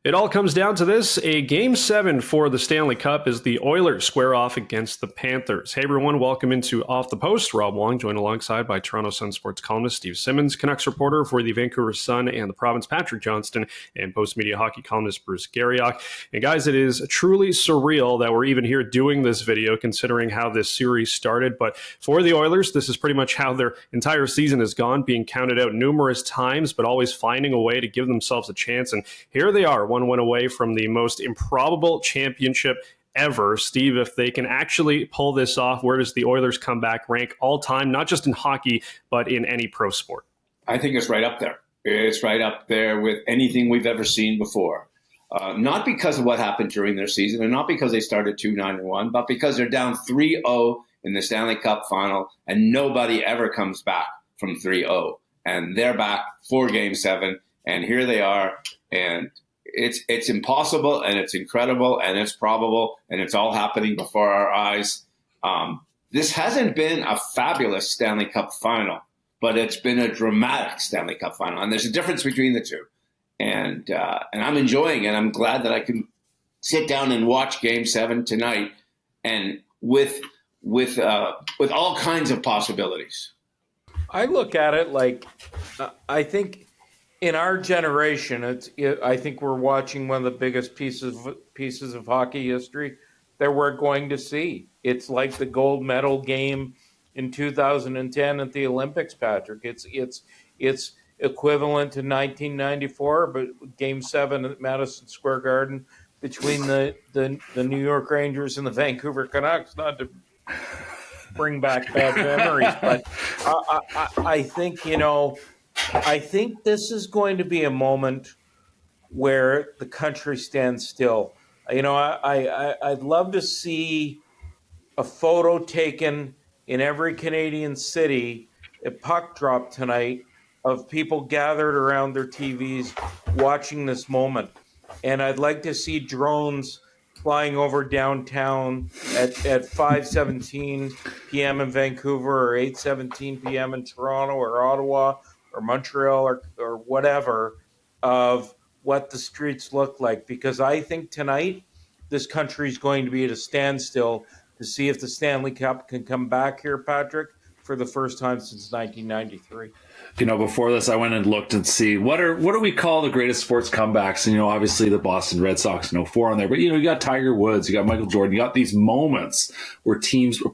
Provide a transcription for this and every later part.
It all comes down to this. A Game 7 for the Stanley Cup as the Oilers square off against the Panthers. Hey, everyone. Welcome into Off the Post. Rob Wong, joined alongside by Toronto Sun sports columnist Steve Simmons, Canucks reporter for the Vancouver Sun and the Province, Patrick Johnston, and Postmedia hockey columnist Bruce Garriock. And guys, it is truly surreal that we're even here doing this video, considering how this series started. But for the Oilers, this is pretty much how their entire season has gone, being counted out numerous times, but always finding a way to give themselves a chance. And here they are, one win away from the most improbable championship ever. Steve, if they can actually pull this off, where does the Oilers comeback rank all time, not just in hockey, but in any pro sport? I think it's right up there. It's right up there with anything we've ever seen before. Not because of what happened during their season, and not because they started 2-9-1, but because they're down 3-0 in the Stanley Cup Final, and nobody ever comes back from 3-0. And they're back for Game 7, and here they are, and it's impossible, and it's incredible, and it's probable, and it's all happening before our eyes. This hasn't been a fabulous Stanley Cup Final, but it's been a dramatic Stanley Cup Final, and there's a difference between the two. And I'm enjoying it. I'm glad that I can sit down and watch Game 7 tonight, and with all kinds of possibilities. I look at it like I think in our generation, I think we're watching one of the biggest pieces of hockey history that we're going to see. It's like the gold medal game in 2010 at the Olympics, Patrick. It's equivalent to 1994, but Game 7 at Madison Square Garden between the New York Rangers and the Vancouver Canucks. Not to bring back bad memories, but I think, I think this is going to be a moment where the country stands still. I'd love to see a photo taken in every Canadian city, a puck drop tonight, of people gathered around their TVs watching this moment. And I'd like to see drones flying over downtown at 5:17 p.m. in Vancouver, or 8:17 p.m. in Toronto or Ottawa or Montreal or whatever, of what the streets look like. Because I think tonight this country is going to be at a standstill to see if the Stanley Cup can come back here, Patrick, for the first time since 1993. Before this, I went and looked and see what do we call the greatest sports comebacks? And, obviously the Boston Red Sox in 04 on there. But, you got Tiger Woods, you got Michael Jordan, you got these moments where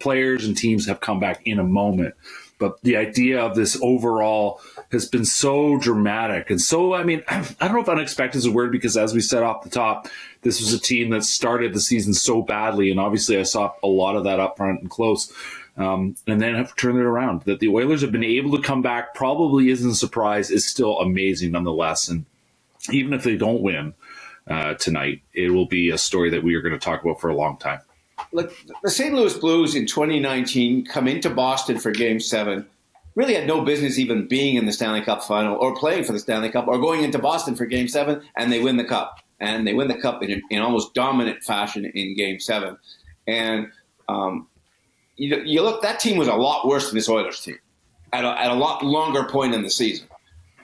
players and teams have come back in a moment. But the idea of this overall has been so dramatic. And so, I don't know if unexpected is a word, because as we said off the top, this was a team that started the season so badly. And obviously I saw a lot of that up front and close. And then have turned it around. That the Oilers have been able to come back probably isn't a surprise, is still amazing nonetheless. And even if they don't win tonight, it will be a story that we are going to talk about for a long time. Look, the St. Louis Blues in 2019 come into Boston for Game 7, really had no business even being in the Stanley Cup Final or playing for the Stanley Cup or going into Boston for Game 7, and they win the Cup. And they win the Cup in almost dominant fashion in Game 7. And you look, that team was a lot worse than this Oilers team at a lot longer point in the season.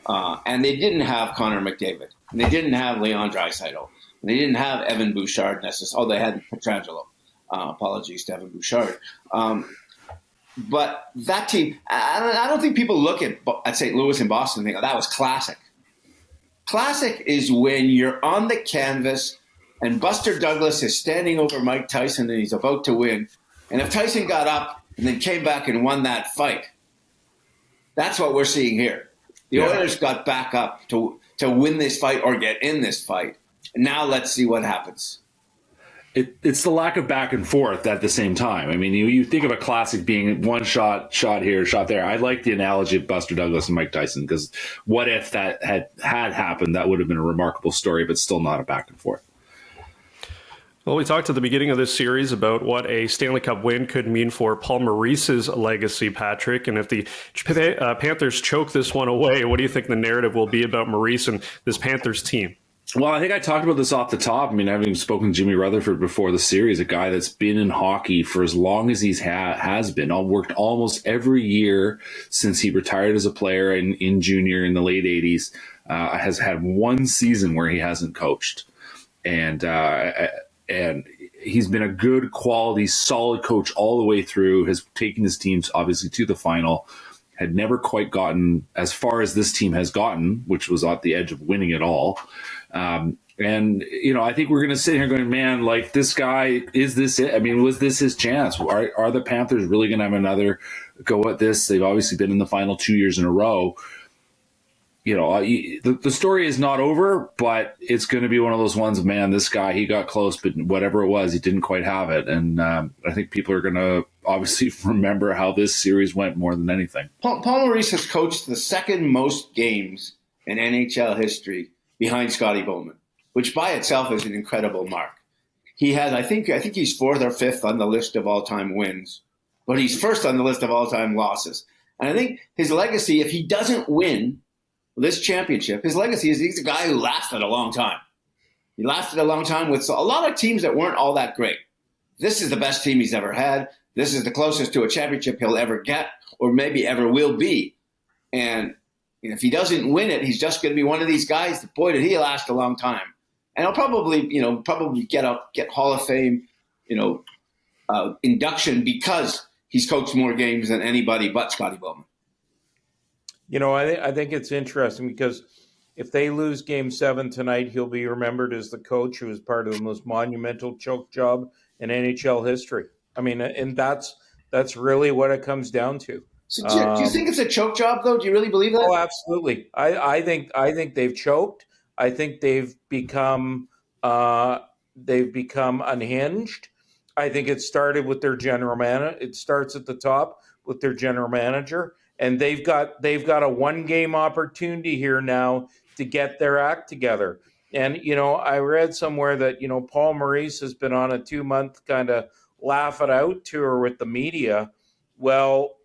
And they didn't have Connor McDavid. And they didn't have Leon Draisaitl. And they didn't have Evan Bouchard necessarily. Oh, they had Pietrangelo. Apologies to Evan Bouchard. But that team, I don't think people look at St. Louis and Boston and think, oh, that was classic. Classic is when you're on the canvas and Buster Douglas is standing over Mike Tyson and he's about to win. And if Tyson got up and then came back and won that fight, that's what we're seeing here. The Oilers got back up to win this fight or get in this fight. And now let's see what happens. It's the lack of back and forth at the same time. You think of a classic being one shot here, shot there. I like the analogy of Buster Douglas and Mike Tyson, because what if that had happened? That would have been a remarkable story, but still not a back and forth. Well, we talked at the beginning of this series about what a Stanley Cup win could mean for Paul Maurice's legacy, Patrick. And if the Panthers choke this one away, what do you think the narrative will be about Maurice and this Panthers team? Well, I think I talked about this off the top. Having spoken to Jimmy Rutherford before the series, a guy that's been in hockey for as long as he's has been, worked almost every year since he retired as a player in junior in the late 80s, has had one season where he hasn't coached. and he's been a good quality, solid coach all the way through. Has taken his teams obviously to the final. Had never quite gotten as far as this team has gotten, which was at the edge of winning it all. And, I think we're going to sit here going, man, like, this guy, is this it? I mean, was this his chance? Are the Panthers really going to have another go at this? They've obviously been in the final 2 years in a row. The story is not over, but it's going to be one of those ones, man, this guy, he got close, but whatever it was, he didn't quite have it. And I think people are going to obviously remember how this series went more than anything. Paul Maurice has coached the second most games in NHL history behind Scotty Bowman, which by itself is an incredible mark. He has, I think he's fourth or fifth on the list of all-time wins, but he's first on the list of all-time losses. And I think his legacy, if he doesn't win this championship, his legacy is he's a guy who lasted a long time. He lasted a long time with a lot of teams that weren't all that great. This is the best team he's ever had. This is the closest to a championship he'll ever get, or maybe ever will be. And if he doesn't win it, he's just going to be one of these guys that, boy, did he last a long time. And he'll probably get Hall of Fame, induction because he's coached more games than anybody but Scotty Bowman. I think it's interesting because if they lose Game 7 tonight, he'll be remembered as the coach who was part of the most monumental choke job in NHL history. I mean, and that's really what it comes down to. So do you think it's a choke job, though? Do you really believe that? Oh, absolutely. I think they've choked. I think they've become unhinged. I think it started with their general manager. It starts at the top with their general manager. And they've got a one-game opportunity here now to get their act together. And, I read somewhere that, Paul Maurice has been on a 2-month kind of laugh it out tour with the media. Well,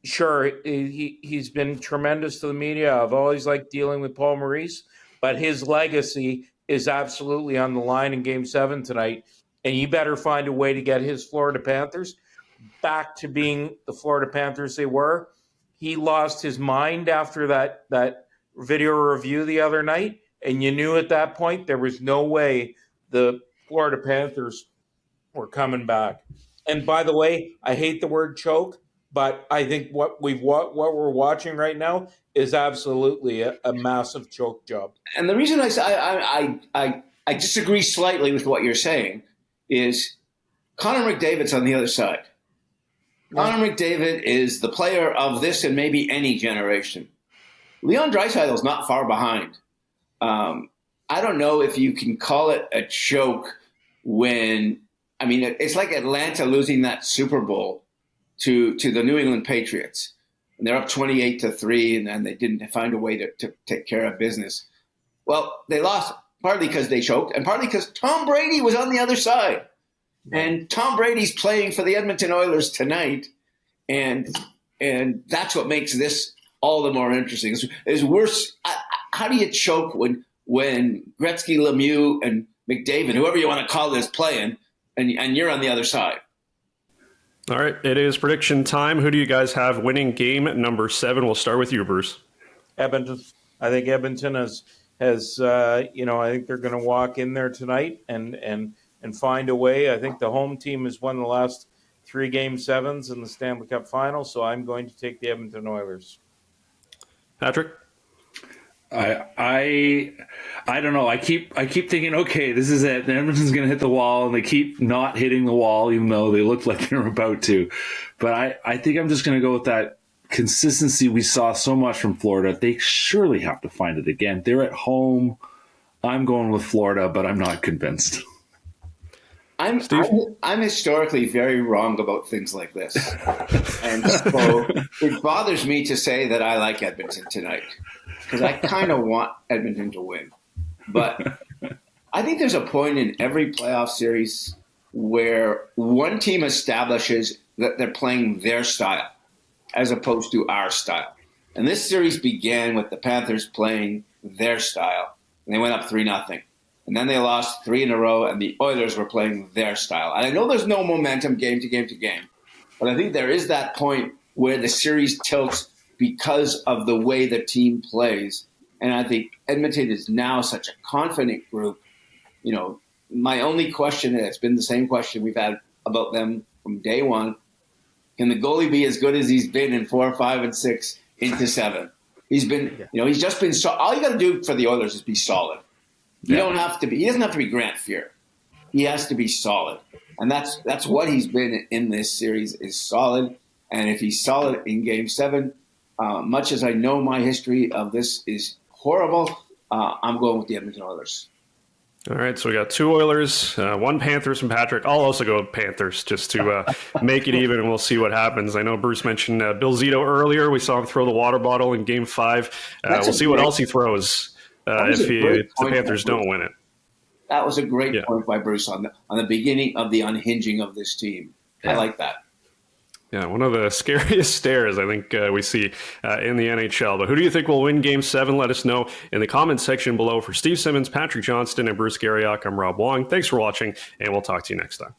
sure, he's been tremendous to the media. I've always liked dealing with Paul Maurice, but his legacy is absolutely on the line in Game 7 tonight. And you better find a way to get his Florida Panthers back to being the Florida Panthers they were. He lost his mind after that video review the other night, and you knew at that point there was no way the Florida Panthers were coming back. And by the way, I hate the word choke, but I think what we're watching right now is absolutely a massive choke job. And the reason I disagree slightly with what you're saying is Connor McDavid's on the other side. Connor McDavid is the player of this and maybe any generation. Leon Draisaitl's not far behind. I don't know if you can call it a choke it's like Atlanta losing that Super Bowl to the New England Patriots. And they're up 28-3, and then they didn't find a way to take care of business. Well, they lost partly because they choked and partly because Tom Brady was on the other side. And Tom Brady's playing for the Edmonton Oilers tonight, and that's what makes this all the more interesting. It's worse. How do you choke when Gretzky, Lemieux, and McDavid, whoever you want to call it, is playing, and you're on the other side? All right, it is prediction time. Who do you guys have winning game number 7? We'll start with you, Bruce. Edmonton. I think Edmonton has I think they're going to walk in there tonight and find a way. I think the home team has won the last 3 Game 7s in the Stanley Cup Final, so I'm going to take the Edmonton Oilers. Patrick? I don't know. I keep thinking, okay, this is it. Edmonton's going to hit the wall, and they keep not hitting the wall, even though they look like they're about to. But I think I'm just going to go with that consistency we saw so much from Florida. They surely have to find it again. They're at home. I'm going with Florida, but I'm not convinced. I'm historically very wrong about things like this. And so it bothers me to say that I like Edmonton tonight because I kind of want Edmonton to win. But I think there's a point in every playoff series where one team establishes that they're playing their style as opposed to our style. And this series began with the Panthers playing their style, and they went up 3-0. And then they lost 3 in a row, and the Oilers were playing their style. And I know there's no momentum game to game to game, but I think there is that point where the series tilts because of the way the team plays. And I think Edmonton is now such a confident group My only question, and it's been the same question we've had about them from day one, can the goalie be as good as he's been in 4, 5, and 6 into 7? He's been, he's just been so. All you got to do for the Oilers is be solid. You don't have to be. He doesn't have to be Grant Fuhr. He has to be solid, and that's what he's been in this series, is solid. And if he's solid in Game 7, much as I know my history of this is horrible, I'm going with the Edmonton Oilers. All right, so we got 2 Oilers, 1 Panthers from Patrick. I'll also go with Panthers just to make it even, and we'll see what happens. I know Bruce mentioned Bill Zito earlier. We saw him throw the water bottle in Game 5. We'll see what else he throws if the Panthers don't win it. That was a great point by Bruce on the beginning of the unhinging of this team. Yeah. I like that. Yeah, one of the scariest stares I think we see in the NHL. But who do you think will win Game 7? Let us know in the comments section below. For Steve Simmons, Patrick Johnston, and Bruce Garriock, I'm Rob Wong. Thanks for watching, and we'll talk to you next time.